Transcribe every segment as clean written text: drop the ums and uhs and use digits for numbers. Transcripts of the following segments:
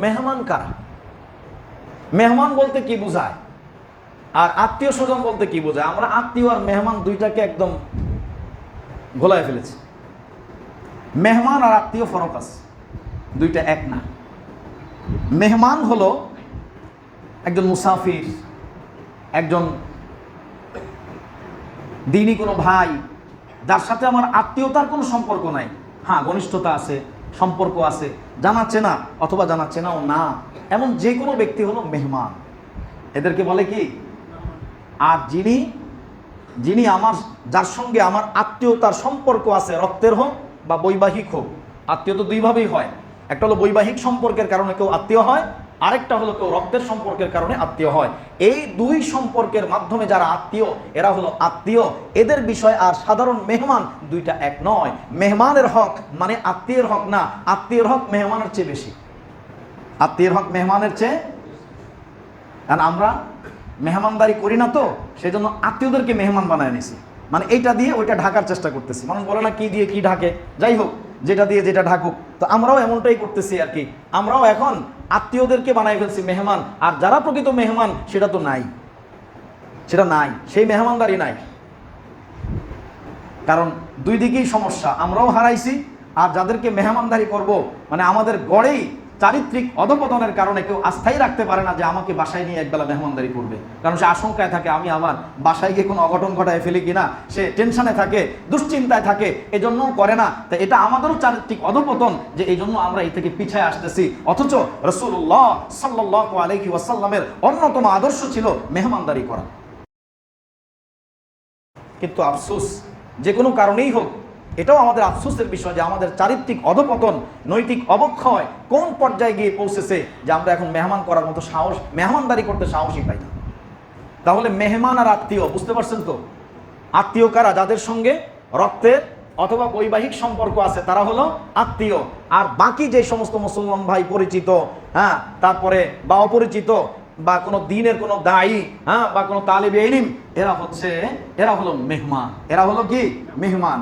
মেহমান কারা, মেহমান বলতে কি বোঝায় আর আত্মীয় স্বজন বলতে কি বোঝায়? আমরা আত্মীয় আর মেহমান দুইটাকে একদম গোলায় ফেলেছি। মেহমান আর আত্মীয় ফরক আছে, দুইটা এক না। মেহমান হলো একজন মুসাফির, একজন দিনী কোনো ভাই, যার সাথে আমার আত্মীয়তার কোনো সম্পর্ক নাই। হ্যাঁ, ঘনিষ্ঠতা আছে, সম্পর্ক আছে, জানা চেনা অথবা জানা চেনাও না, এমন যে কোনো ব্যক্তি হলো মেহমান। এদেরকে বলে কি? আর যিনি যিনি আমার, যার সঙ্গে আমার আত্মীয়তার সম্পর্ক আছে, রক্তের হোক বা বৈবাহিক হোক। আত্মীয় তো দুইভাবেই হয়, একটা হলো বৈবাহিক সম্পর্কের কারণে কেউ আত্মীয় হয়, আরেকটা হলো কেউ রক্তের সম্পর্কের কারণে আত্মীয় হয়। এই দুই সম্পর্কের মাধ্যমে যারা আত্মীয়, এরা হলো আত্মীয়। এদের বিষয় আর সাধারণ মেহমান দুইটা এক নয়। মেহমানের হক মানে আত্মীয়ের হক না, আত্মীয়ের হক মেহমানের চেয়ে বেশি, আত্মীয়ের হক মেহমানের চেয়ে। কারণ আমরা মেহমানদারি করি না, তো সেই জন্য আত্মীয়দেরকে মেহমান বানায় নিছি, মানে এইটা দিয়ে ওইটা ঢাকার চেষ্টা করতেছি। মানুষ বলে না কি দিয়ে কি ঢাকে, যাই হোক, যেটা দিয়ে যেটা ঢাকুক, তো আমরাও এমনটাই করতেছি আর কি। আমরাও এখন আত্মীয়দেরকে বানাই ফেলছি মেহমান, আর যারা প্রকৃত মেহমান সেটা তো নাই, সেটা নাই, সেই মেহমানদারি নাই। কারণ দুই দিকেই সমস্যা, আমরাও হারাইছি, আর যাদেরকে মেহমানদারি করব, মানে আমাদের গড়েই চারিত্রিক অধপতনের কারণে কেউ আস্থাই রাখতে পারে না যে আমাকে বাসায় নিয়ে একবেলা মেহমানদারি করবে। কারণ সে আশঙ্কায় থাকে আমি আমার বাসায় গিয়ে কোনো অঘটন ঘটায় ফেলি কিনা, সে টেনশনে থাকে, দুশ্চিন্তায় থাকে, এজন্যও করে না। তাই এটা আমাদেরও চারিত্রিক অধপতন, যে এই জন্য আমরা এই থেকে পিছায় আসতেছি। অথচ রাসূলুল্লাহ সাল্লাল্লাহু আলাইহি ওয়াসাল্লামের অন্যতম আদর্শ ছিল মেহমানদারি করা। কিন্তু আফসোস, যে কোনো কারণেই হোক, এটাও আমাদের আফসোসের বিষয় যে আমাদের চারিত্রিক অধপতন, নৈতিক অবক্ষয় কোন পর্যায়ে গিয়ে পৌঁছেছে যে আমরা এখন মেহমান করার মতো সাহস, মেহমানদারি করতে সাহসই পাই না। তাহলে মেহমান আর আত্মীয়, বুঝতে পারছেন তো? আত্মীয় কারা? যাদের সঙ্গে রক্তের অথবা বৈবাহিক সম্পর্ক আছে, তারা হলো আত্মীয়। আর বাকি যে সমস্ত মুসলমান ভাই পরিচিত, হ্যাঁ, তারপরে বা অপরিচিত, বা কোনো দিনের কোনো দায়ী, হ্যাঁ, বা কোনো তালিবে ইলম, এরা হলো মেহমান। এরা হলো কি? মেহমান।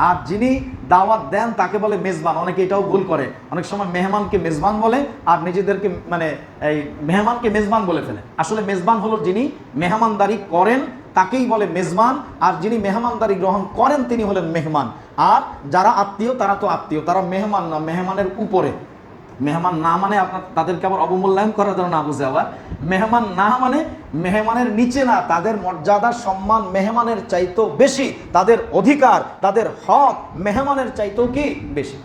আর যিনি দাওয়াত দেন তাকে বলে মেজবান। অনেকে এটাও ভুল করে, অনেক সময় মেহমানকে মেজবান বলে আর নিজেদেরকে মানে এই মেহমানকে মেজবান বলে ফেলে। আসলে মেজবান হলো যিনি মেহমানদারি করেন, তাকেই বলে মেজবান। আর যিনি মেহমানদারি গ্রহণ করেন তিনি হলেন মেহমান। আর যারা আত্মীয় তারা তো আত্মীয়, তারা মেহমান না, মেহমানের উপরে। মেহমান না মানে আপনার তাদেরকে আবার অবমূল্যায়ন করার জন্য না বুঝে, আবার মেহমান না মানে মেহমানের নিচে না, তাদের মর্যাদা সম্মান মেহমানের চাইতেও বেশি, তাদের অধিকার, তাদের হক মেহমানের চাইতেও কি বেশি।